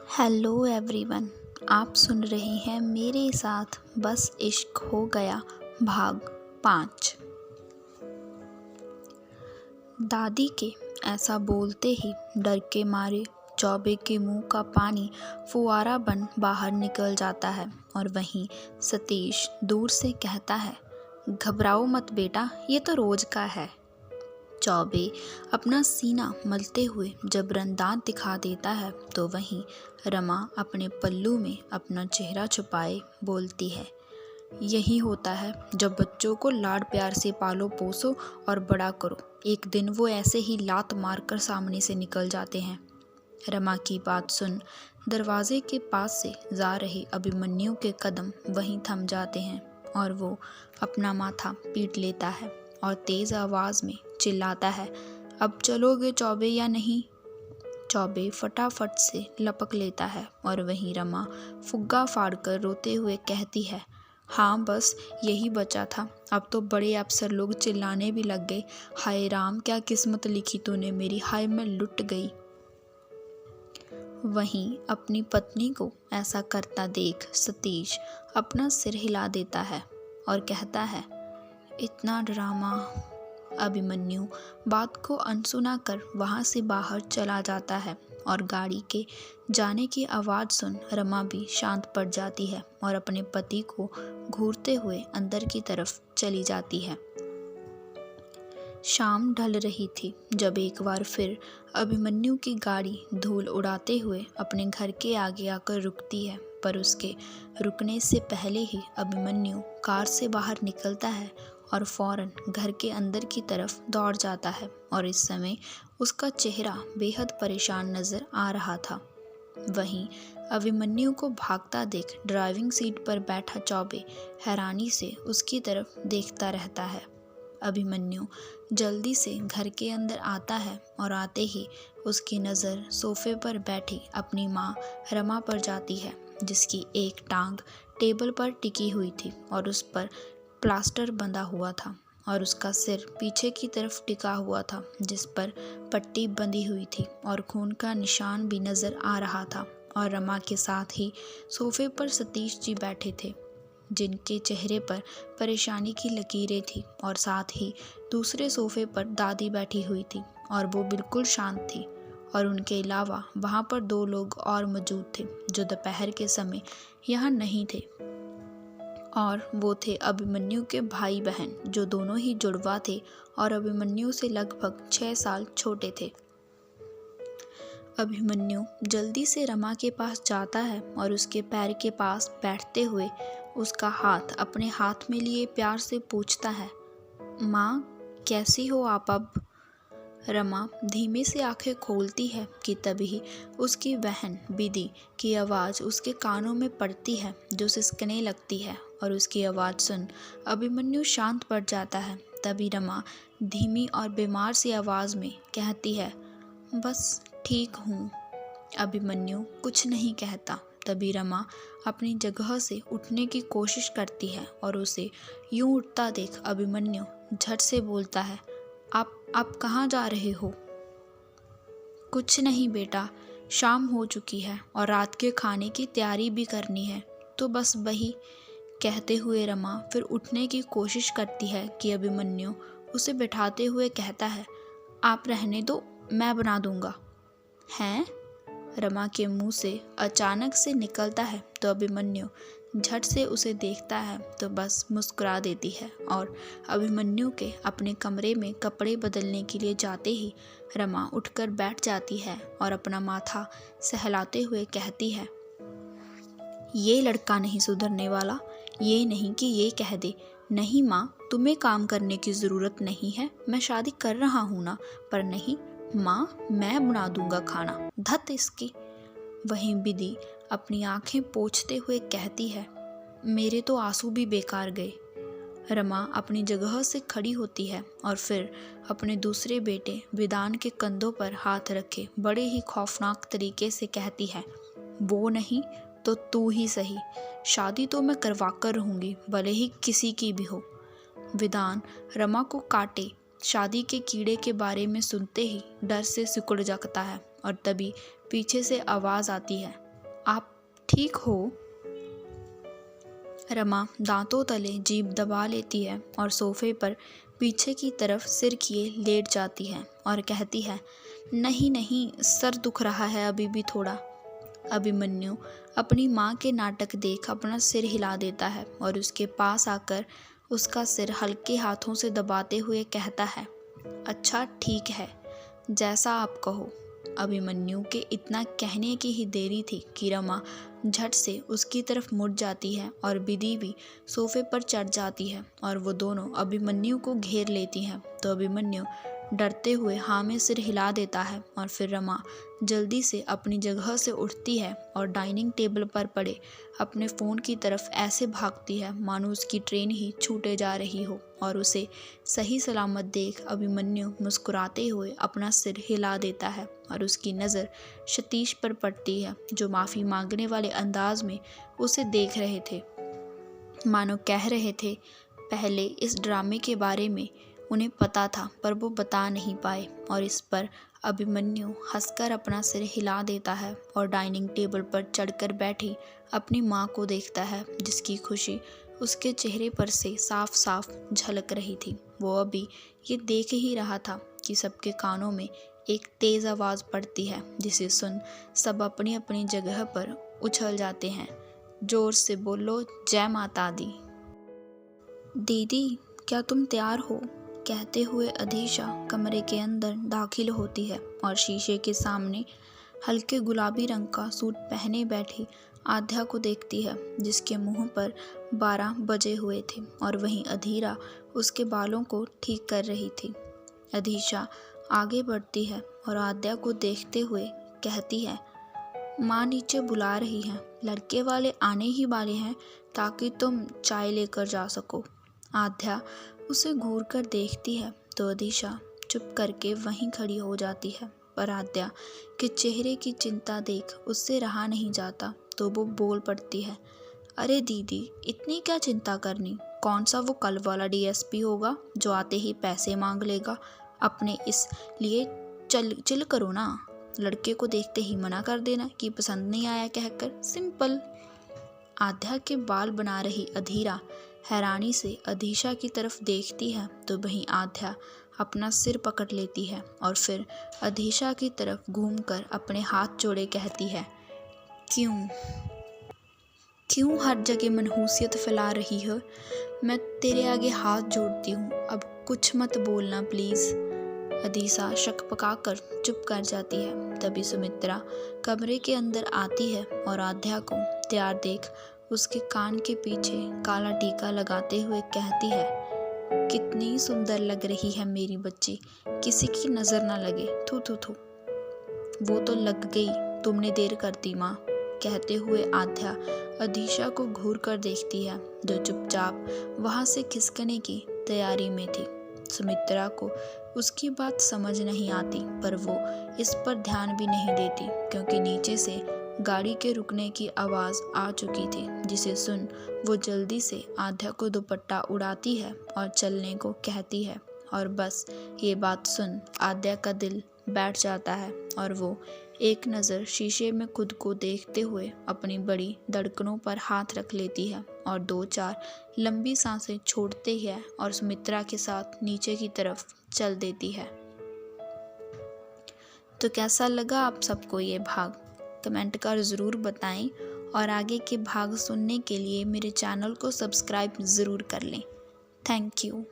Hello everyone. आप सुन रहे हैं मेरे साथ बस इश्क हो गया भाग 5। दादी के ऐसा बोलते ही डर के मारे चौबे के मुंह का पानी फुआरा बन बाहर निकल जाता है और वहीं सतीश दूर से कहता है, घबराओ मत बेटा, ये तो रोज का है। चौबे अपना सीना मलते हुए जबरन दांत दिखा देता है तो वहीं रमा अपने पल्लू में अपना चेहरा छुपाए बोलती है, यही होता है जब बच्चों को लाड प्यार से पालो पोसो और बड़ा करो, एक दिन वो ऐसे ही लात मारकर सामने से निकल जाते हैं। रमा की बात सुन दरवाजे के पास से जा रहे अभिमन्यु के कदम वहीं थम जाते हैं और वो अपना माथा पीट लेता है और तेज आवाज में चिल्लाता है, अब चलोगे चौबे या नहीं? चौबे फटाफट से लपक लेता है और वहीं रमा फुग्गा फाड़कर रोते हुए कहती है, हाँ बस यही बचा था, अब तो बड़े अफसर लोग चिल्लाने भी लग गए, हाय राम क्या किस्मत लिखी तूने मेरी, हाय मैं लुट गई। वहीं अपनी पत्नी को ऐसा करता देख सतीश अपना सिर हिला देता है और कहता है, इतना ड्रामा। अभिमन्यु बात को अनसुना कर वहां से बाहर चला जाता है और गाड़ी के जाने की आवाज़ सुन रमा भी शांत पड़ जाती है और अपने पति को घूरते हुए अंदर की तरफ चली जाती है। शाम ढल रही थी जब एक बार फिर अभिमन्यु की गाड़ी धूल उड़ाते हुए अपने घर के आगे आकर रुकती है, पर उसके रुकने से पहले ही अभिमन्यु कार से बाहर निकलता है और फौरन घर के अंदर की तरफ दौड़ जाता है और इस समय उसका चेहरा बेहद परेशान नजर आ रहा था। वहीं अभिमन्यु को भागता देख ड्राइविंग सीट पर बैठा चौबे हैरानी से उसकी तरफ देखता रहता है। अभिमन्यु जल्दी से घर के अंदर आता है और आते ही उसकी नज़र सोफे पर बैठी अपनी माँ रमा पर जाती है, जिसकी एक टांग टेबल पर टिकी हुई थी और उस पर प्लास्टर बंधा हुआ था और उसका सिर पीछे की तरफ टिका हुआ था जिस पर पट्टी बंधी हुई थी और खून का निशान भी नज़र आ रहा था। और रमा के साथ ही सोफे पर सतीश जी बैठे थे, जिनके चेहरे पर परेशानी की लकीरें थी और साथ ही दूसरे सोफे पर दादी बैठी हुई थी और वो बिल्कुल शांत थी। और उनके अलावा वहाँ पर 2 लोग और मौजूद थे जो दोपहर के समय यहाँ नहीं थे, और वो थे अभिमन्यु के भाई बहन जो दोनों ही जुड़वा थे और अभिमन्यु से लगभग 6 साल छोटे थे। अभिमन्यु जल्दी से रमा के पास जाता है और उसके पैर के पास बैठते हुए उसका हाथ अपने हाथ में लिए प्यार से पूछता है, माँ कैसी हो आप अब? रमा धीमे से आंखें खोलती है कि तभी उसकी बहन बिदी की आवाज़ उसके कानों में पड़ती है जो सिसकने लगती है और उसकी आवाज़ सुन अभिमन्यु शांत पड़ जाता है। तभी रमा धीमी और बीमार सी आवाज़ में कहती है, बस ठीक हूँ। अभिमन्यु कुछ नहीं कहता। तभी रमा अपनी जगह से उठने की कोशिश करती है और उसे यूं उठता देख अभिमन्यु झट से बोलता है, आप कहाँ जा रहे हो? कुछ नहीं बेटा, शाम हो चुकी है और रात के खाने की तैयारी भी करनी है, तो बस वही। कहते हुए रमा फिर उठने की कोशिश करती है कि अभिमन्यु उसे बिठाते हुए कहता है, आप रहने दो, मैं बना दूंगा। हैं? रमा के मुंह से अचानक से निकलता है तो अभिमन्यु झट से उसे देखता है तो बस मुस्कुरा देती है और अभिमन्यु के अपने कमरे में कपड़े बदलने के लिए जाते ही रमा उठकर बैठ जाती है और अपना माथा सहलाते हुए कहती है, ये लड़का नहीं सुधरने वाला, ये नहीं कि ये कह दे, नहीं माँ तुम्हें काम करने की ज़रूरत नहीं है, मैं शादी कर रहा हूँ ना, पर नहीं माँ मैं बना दूंगा खाना, धत इसकी। वहीं बिदी अपनी आंखें पोंछते हुए कहती है, मेरे तो आंसू भी बेकार गए। रमा अपनी जगह से खड़ी होती है और फिर अपने दूसरे बेटे विदान के कंधों पर हाथ रखे बड़े ही खौफनाक तरीके से कहती है, वो नहीं तो तू ही सही, शादी तो मैं करवा कर रहूँगी भले ही किसी की भी हो। विदान रमा को काटे शादी के कीड़े के बारे में सुनते ही डर से सिकुड़ जाता है और तभी पीछे से आवाज़ आती है, आप ठीक हो? रमा दांतों तले जीभ दबा लेती है और सोफे पर पीछे की तरफ सिर किए लेट जाती है और कहती है, नहीं नहीं, सर दुख रहा है अभी भी थोड़ा। अभिमन्यु अपनी माँ के नाटक देख अपना सिर हिला देता है और उसके पास आकर उसका सिर हल्के हाथों से दबाते हुए कहता है, अच्छा ठीक है, जैसा आप कहो। अभिमन्यु के इतना कहने की ही देरी थी कि रमा झट से उसकी तरफ मुड़ जाती है और बिदी भी सोफे पर चढ़ जाती है और वो दोनों अभिमन्यु को घेर लेती हैं। तो अभिमन्यु डरते हुए हाँ में सिर हिला देता है और फिर रमा जल्दी से अपनी जगह से उठती है और डाइनिंग टेबल पर पड़े अपने फ़ोन की तरफ ऐसे भागती है मानो उसकी ट्रेन ही छूटे जा रही हो। और उसे सही सलामत देख अभिमन्यु मुस्कुराते हुए अपना सिर हिला देता है और उसकी नज़र सतीश पर पड़ती है, जो माफ़ी मांगने वाले अंदाज में उसे देख रहे थे, मानो कह रहे थे, पहले इस ड्रामे के बारे में उन्हें पता था पर वो बता नहीं पाए। और इस पर अभिमन्यु हंसकर अपना सिर हिला देता है और डाइनिंग टेबल पर चढ़कर बैठी अपनी माँ को देखता है, जिसकी खुशी उसके चेहरे पर से साफ साफ झलक रही थी। वो अभी ये देख ही रहा था कि सबके कानों में एक तेज़ आवाज़ पड़ती है, जिसे सुन सब अपनी अपनी जगह पर उछल जाते हैं। जोर से बोलो, जय माता दी। दीदी, क्या तुम तैयार हो? कहते हुए अधीशा कमरे के अंदर दाखिल होती है और शीशे के सामने हल्के गुलाबी रंग का सूट पहने बैठी आध्या को देखती है, जिसके मुंह पर 12 बजे हुए थे और वहीं अधीरा उसके बालों को ठीक कर रही थी। अधीशा आगे बढ़ती है और आध्या को देखते हुए कहती है, माँ नीचे बुला रही हैं, लड़के वाले आने ही वाले हैं ताकि तुम चाय लेकर जा सको। आध्या उसे घूर कर देखती है तो अधीशा चुप करके वहीं खड़ी हो जाती है, पर आद्या के चेहरे की चिंता देख उससे रहा नहीं जाता तो वो बोल पड़ती है, अरे दीदी, इतनी क्या चिंता करनी, कौन सा वो कल वाला डीएसपी होगा जो आते ही पैसे मांग लेगा अपने, इसलिए चिल करो ना, लड़के को देखते ही मना कर देना कि पसंद नहीं आया कहकर, सिंपल। आध्या के बाल बना रही अधीरा हैरानी से अधीशा की तरफ देखती है तो वहीं आध्या अपना सिर पकड़ लेती है और फिर अधीशा की तरफ घूमकर अपने हाथ जोड़े कहती है, क्यों हर जगह मनहूसियत फैला रही है? मैं तेरे आगे हाथ जोड़ती हूँ, अब कुछ मत बोलना प्लीज़। अधीशा शक पकाकर चुप कर जाती है। तभी सुमित्रा कमरे के अंदर आती है और आध्या को तैयार देख उसके कान के पीछे काला टीका लगाते हुए कहती है, कितनी सुंदर लग रही है मेरी बच्ची, किसी की नज़र ना लगे, थू थू थू। वो तो लग गई, तुमने देर कर दी माँ। कहते हुए आध्या अधीशा को घूर कर देखती है, जो चुपचाप वहाँ से खिसकने की तैयारी में थी। सुमित्रा को उसकी बात समझ नहीं आती, पर वो इस पर ध्यान भी नहीं देती, क्योंकि नीचे से गाड़ी के रुकने की आवाज़ आ चुकी थी, जिसे सुन वो जल्दी से आध्या को दुपट्टा उड़ाती है और चलने को कहती है। और बस ये बात सुन आध्या का दिल बैठ जाता है और वो एक नज़र शीशे में खुद को देखते हुए अपनी बड़ी धड़कनों पर हाथ रख लेती है और 2-4 लंबी सांसें छोड़ते ही है और सुमित्रा के साथ नीचे की तरफ चल देती है। तो कैसा लगा आप सबको ये भाग? कमेंट कर ज़रूर बताएं और आगे के भाग सुनने के लिए मेरे चैनल को सब्सक्राइब ज़रूर कर लें। Thank you.